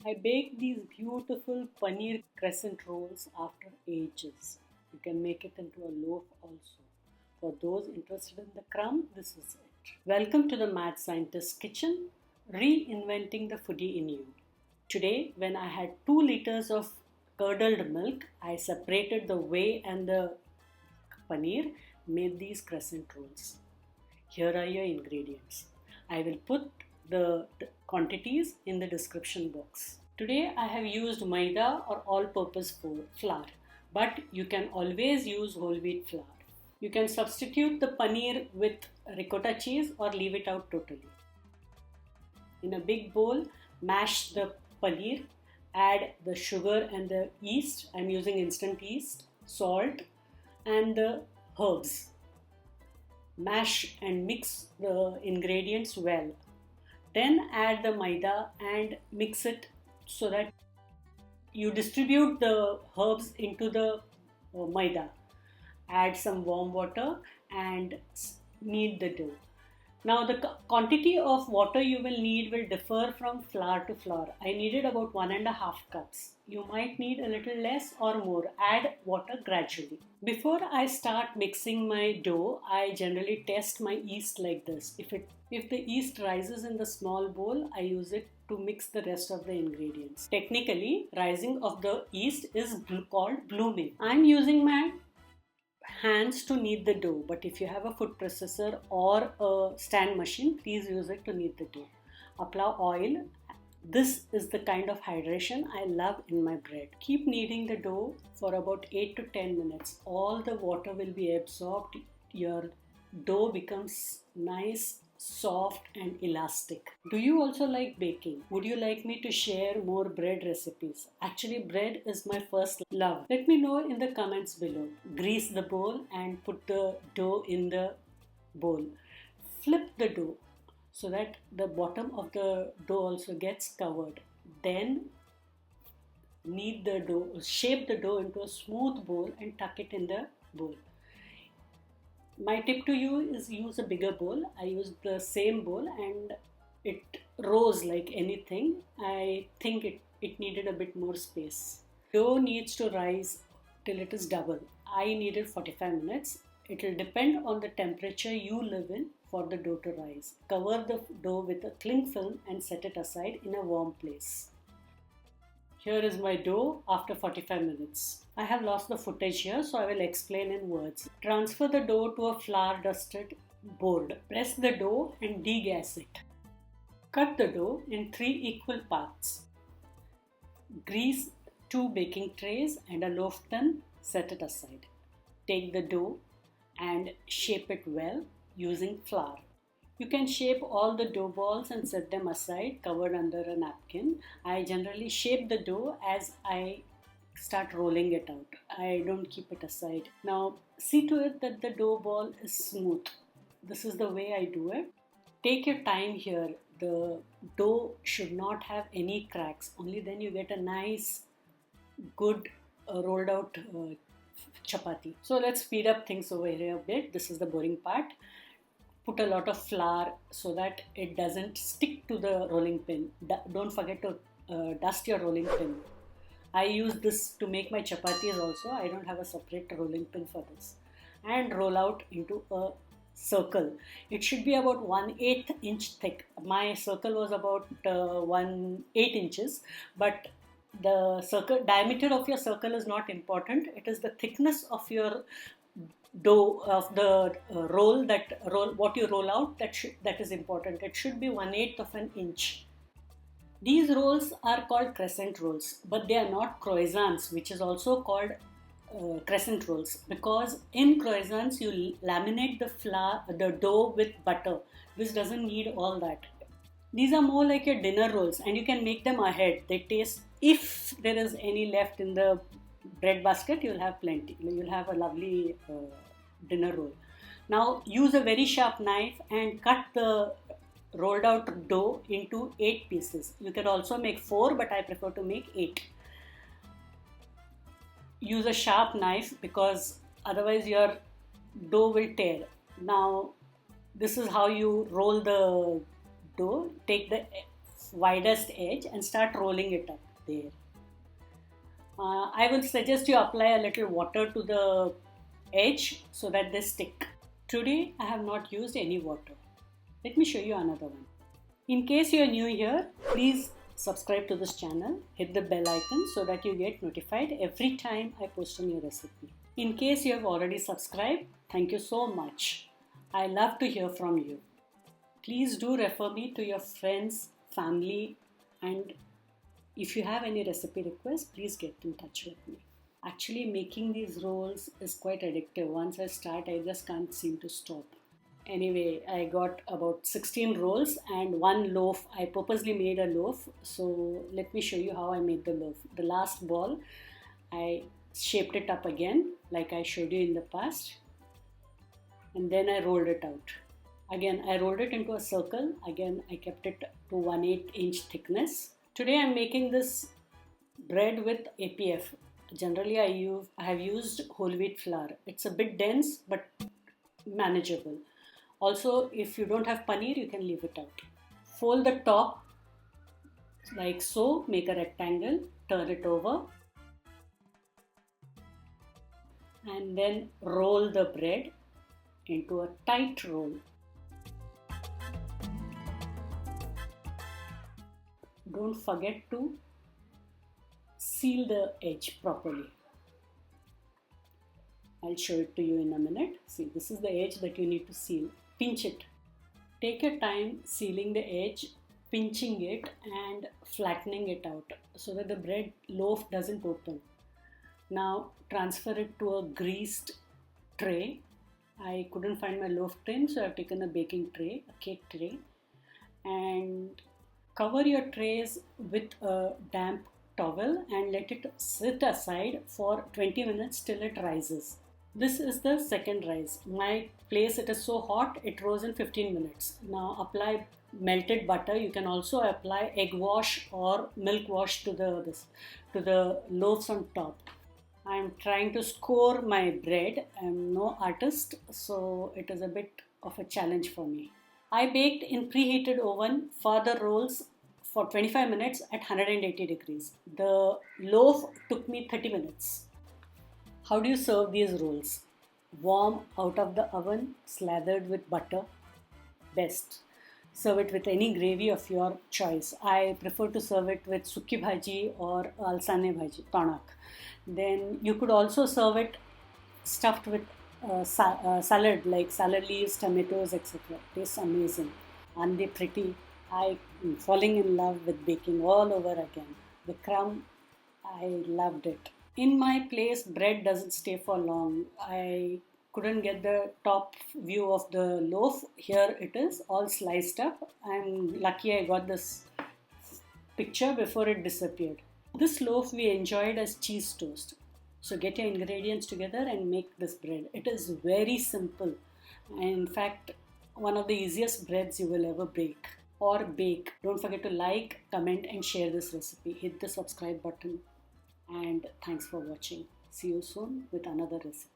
I baked these beautiful paneer crescent rolls after ages. You can make it into a loaf also. For those interested in the crumb, this is it. Welcome to the Mad Scientist's Kitchen, reinventing the foodie in you. Today, when I had 2 liters of curdled milk, I separated the whey and the paneer, made these crescent rolls. Here are your ingredients. I will put the quantities in the description box. Today I have used maida or all-purpose flour, but you can always use whole wheat flour. You can substitute the paneer with ricotta cheese or leave it out totally. In a big bowl, mash the paneer, add the sugar and the yeast. I am using instant yeast, salt, and the herbs. Mash and mix the ingredients well. Then add the maida and mix it so that you distribute the herbs into the maida. Add some warm water and knead the dough. Now the quantity of water you will need will differ from flour to flour. I needed about 1.5 cups. You might need a little less or more. Add water gradually. Before I start mixing my dough, I generally test my yeast like this. If the yeast rises in the small bowl, I use it to mix the rest of the ingredients. Technically, rising of the yeast is called blooming. I am using my hands to knead the dough, but if you have a food processor or a stand machine, please use it to knead the dough. Apply oil. This is the kind of hydration I love in my bread. Keep kneading the dough for about 8 to 10 minutes. All the water will be absorbed. Your dough becomes nice, soft and elastic. Do you also like baking? Would you like me to share more bread recipes? Actually, bread is my first love. Let me know in the comments below. Grease the bowl and put the dough in the bowl. Flip the dough so that the bottom of the dough also gets covered. Then knead the dough, shape the dough into a smooth bowl and tuck it in the bowl. My tip to you is use a bigger bowl. I used the same bowl and it rose like anything. I think it needed a bit more space. Dough needs to rise till it is double. I needed 45 minutes. It will depend on the temperature you live in for the dough to rise. Cover the dough with a cling film and set it aside in a warm place. Here is my dough after 45 minutes. I have lost the footage here, so I will explain in words. Transfer the dough to a flour dusted board. Press the dough and degas it. Cut the dough in 3 equal parts. Grease 2 baking trays and a loaf tin. Set it aside. Take the dough and shape it well using flour. You can shape all the dough balls and set them aside, covered under a napkin. I generally shape the dough as I start rolling it out. I don't keep it aside. Now, see to it that the dough ball is smooth. This is the way I do it. Take your time here. The dough should not have any cracks. Only then you get a nice, good rolled out chapati. So let's speed up things over here a bit. This is the boring part. Put a lot of flour so that it doesn't stick to the rolling pin. Don't forget to dust your rolling pin. I use this to make my chapatis also. I don't have a separate rolling pin for this. And roll out into a circle. It should be about 1/8 inch thick. My circle was about 1/8 inches, but the diameter of your circle is not important. It is the thickness of your dough of the what you roll out that is important. It should be 1/8 of an inch. These rolls are called crescent rolls, but they are not croissants, which is also called crescent rolls, because in croissants you laminate the dough with butter. This doesn't need all that. These are more like your dinner rolls, and you can make them ahead. They taste, if there is any left in the bread basket, you'll have plenty. You'll have a lovely dinner roll. Now use a very sharp knife and cut the rolled out dough into 8 pieces. You can also make 4, but I prefer to make 8. Use a sharp knife because otherwise your dough will tear. Now this is how you roll the dough. Take the widest edge and start rolling it up there. I will suggest you apply a little water to the edge so that they stick. Today I have not used any water. Let me show you another one. In case you are new here, please subscribe to this channel, hit the bell icon so that you get notified every time I post a new recipe. In case you have already subscribed, thank you so much. I love to hear from you. Please do refer me to your friends, family, and if you have any recipe requests, please get in touch with me. Actually, making these rolls is quite addictive. Once I start, I just can't seem to stop. Anyway, I got about 16 rolls and one loaf. I purposely made a loaf. So let me show you how I made the loaf. The last ball, I shaped it up again like I showed you in the past. And then I rolled it out. Again, I rolled it into a circle. Again, I kept it to 1/8 inch thickness. Today I'm making this bread with APF. Generally, I have used whole wheat flour. It's a bit dense but manageable. Also, if you don't have paneer, you can leave it out. Fold the top like so, make a rectangle, turn it over, and then roll the bread into a tight roll. Don't forget to seal the edge properly. I'll show it to you in a minute. See, this is the edge that you need to seal. Pinch it. Take your time sealing the edge, pinching it and flattening it out so that the bread loaf doesn't open. Now transfer it to a greased tray. I couldn't find my loaf tin, so I've taken a baking tray, a cake tray, and cover your trays with a damp towel and let it sit aside for 20 minutes till it rises. This is the second rise. My place, it is so hot, it rose in 15 minutes. Now apply melted butter. You can also apply egg wash or milk wash to the loaves on top. I am trying to score my bread. I am no artist, so it is a bit of a challenge for me. I baked in preheated oven for the rolls for 25 minutes at 180 degrees. The loaf took me 30 minutes. How do you serve these rolls? Warm out of the oven, slathered with butter. Best. Serve it with any gravy of your choice. I prefer to serve it with sukki bhaji or alsane bhaji, tonak. Then you could also serve it stuffed with salad like salad leaves, tomatoes, etc. Tastes amazing. Aren't they pretty? I'm falling in love with baking all over again. The crumb, I loved it. In my place, bread doesn't stay for long. I couldn't get the top view of the loaf. Here it is, all sliced up. I'm lucky I got this picture before it disappeared. This loaf we enjoyed as cheese toast. So get your ingredients together and make this bread. It is very simple. In fact, one of the easiest breads you will ever bake or bake. Don't forget to like, comment and share this recipe. Hit the subscribe button. And thanks for watching. See you soon with another recipe.